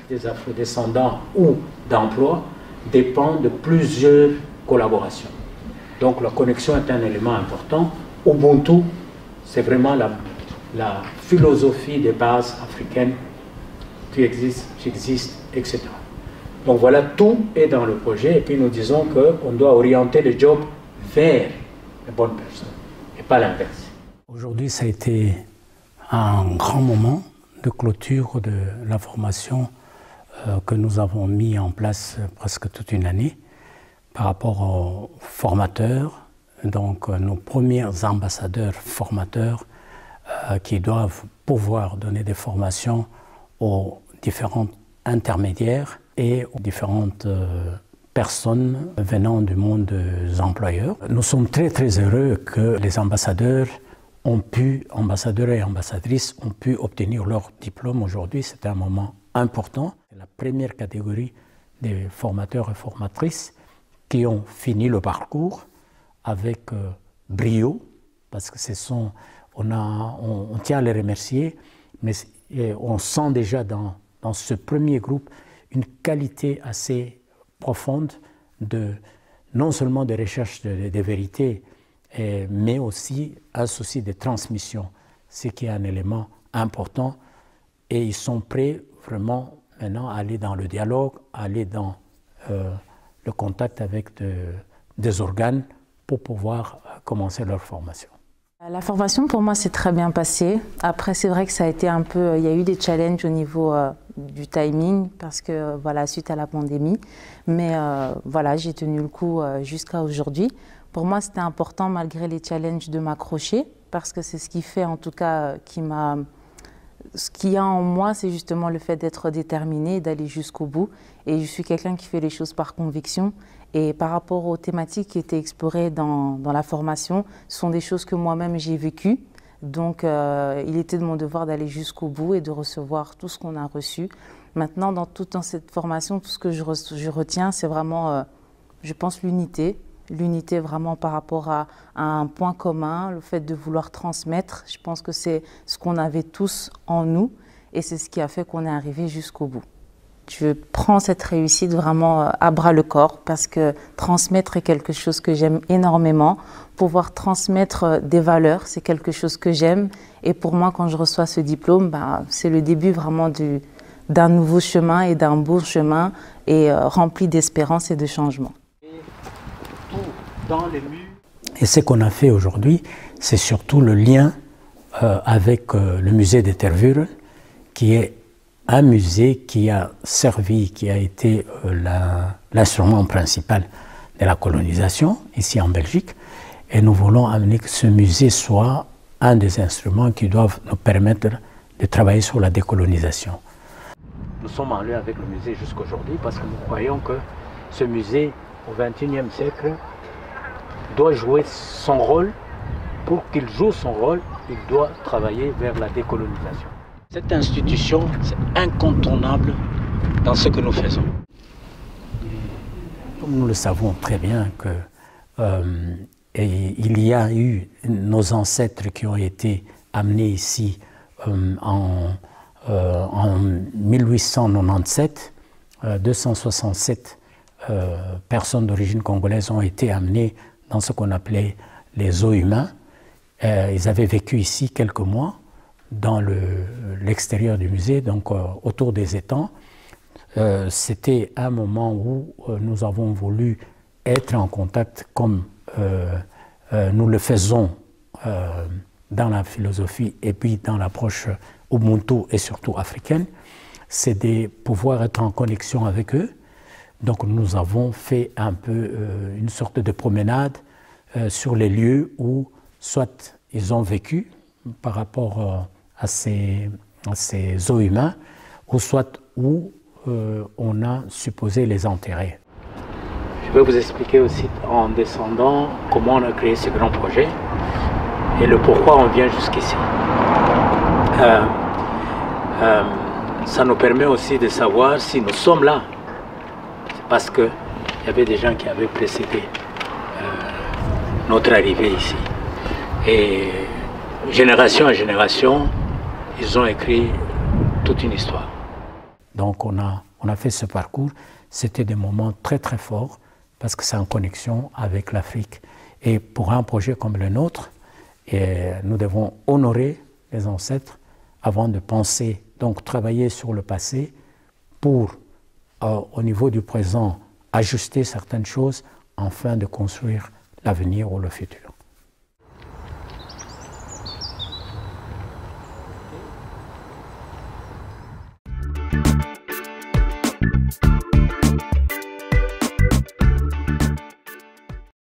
des afrodescendants ou d'emploi dépend de plusieurs collaborations. Donc la connexion est un élément important. Ubuntu, c'est vraiment la philosophie des bases africaines qui existe, etc. Donc voilà, tout est dans le projet et puis nous disons qu'on doit orienter le job vers les bonnes personnes et pas l'inverse. Aujourd'hui, ça a été un grand moment de clôture de la formation que nous avons mis en place presque toute une année par rapport aux formateurs, donc nos premiers ambassadeurs formateurs qui doivent pouvoir donner des formations aux différents intermédiaires et aux différentes personnes venant du monde des employeurs. Nous sommes très très heureux que les ambassadeurs et ambassadrices ont pu obtenir leur diplôme aujourd'hui. C'est un moment important. C'est la première catégorie des formateurs et formatrices qui ont fini le parcours avec brio, parce que on tient à les remercier, mais on sent déjà dans ce premier groupe une qualité assez profonde non seulement de recherche de vérité, mais aussi un souci de transmission, ce qui est un élément important. Et ils sont prêts vraiment maintenant à aller dans le dialogue, à aller dans le contact avec des organes pour pouvoir commencer leur formation. La formation pour moi s'est très bien passée. Après c'est vrai que ça a été un peu, il y a eu des challenges au niveau du timing parce que voilà, suite à la pandémie. Mais voilà, j'ai tenu le coup jusqu'à aujourd'hui. Pour moi c'était important malgré les challenges de m'accrocher parce que c'est ce qui fait en tout cas ce qu'il y a en moi, c'est justement le fait d'être déterminé, d'aller jusqu'au bout. Et je suis quelqu'un qui fait les choses par conviction. Et par rapport aux thématiques qui étaient explorées dans la formation, ce sont des choses que moi-même j'ai vécues. Donc il était de mon devoir d'aller jusqu'au bout et de recevoir tout ce qu'on a reçu. Maintenant, dans cette formation, tout ce que je retiens, c'est vraiment, je pense, l'unité. L'unité vraiment par rapport à un point commun, le fait de vouloir transmettre. Je pense que c'est ce qu'on avait tous en nous et c'est ce qui a fait qu'on est arrivé jusqu'au bout. Je prends cette réussite vraiment à bras le corps parce que transmettre est quelque chose que j'aime énormément. Pouvoir transmettre des valeurs, c'est quelque chose que j'aime. Et pour moi, quand je reçois ce diplôme, c'est le début vraiment d'un nouveau chemin et d'un beau chemin et rempli d'espérance et de changement. Et ce qu'on a fait aujourd'hui, c'est surtout le lien avec le musée de Tervuren, qui est un musée qui a servi, qui a été l'instrument principal de la colonisation ici en Belgique. Et nous voulons amener que ce musée soit un des instruments qui doivent nous permettre de travailler sur la décolonisation. Nous sommes en lien avec le musée jusqu'aujourd'hui parce que nous croyons que ce musée, au XXIe siècle, doit jouer son rôle. Pour qu'il joue son rôle, il doit travailler vers la décolonisation. Cette institution, c'est incontournable dans ce que nous faisons. Comme nous le savons très bien il y a eu nos ancêtres qui ont été amenés ici en 1897, 267 personnes d'origine congolaise ont été amenées dans ce qu'on appelait les eaux humains. Ils avaient vécu ici quelques mois dans l'extérieur du musée, donc autour des étangs. C'était un moment où nous avons voulu être en contact comme nous le faisons dans la philosophie et puis dans l'approche Ubuntu et surtout africaine, c'est de pouvoir être en connexion avec eux. Donc nous avons fait un peu une sorte de promenade sur les lieux où soit ils ont vécu par rapport à ces eaux humains, ou soit où on a supposé les enterrer. Je vais vous expliquer aussi en descendant comment on a créé ce grand projet et le pourquoi on vient jusqu'ici. Ça nous permet aussi de savoir si nous sommes là. C'est parce qu'il y avait des gens qui avaient précédé notre arrivée ici. Et génération à génération, ils ont écrit toute une histoire. Donc on a fait ce parcours. C'était des moments très très forts parce que c'est en connexion avec l'Afrique. Et pour un projet comme le nôtre, nous devons honorer les ancêtres avant de penser, donc travailler sur le passé pour, au niveau du présent, ajuster certaines choses afin de construire l'avenir ou le futur.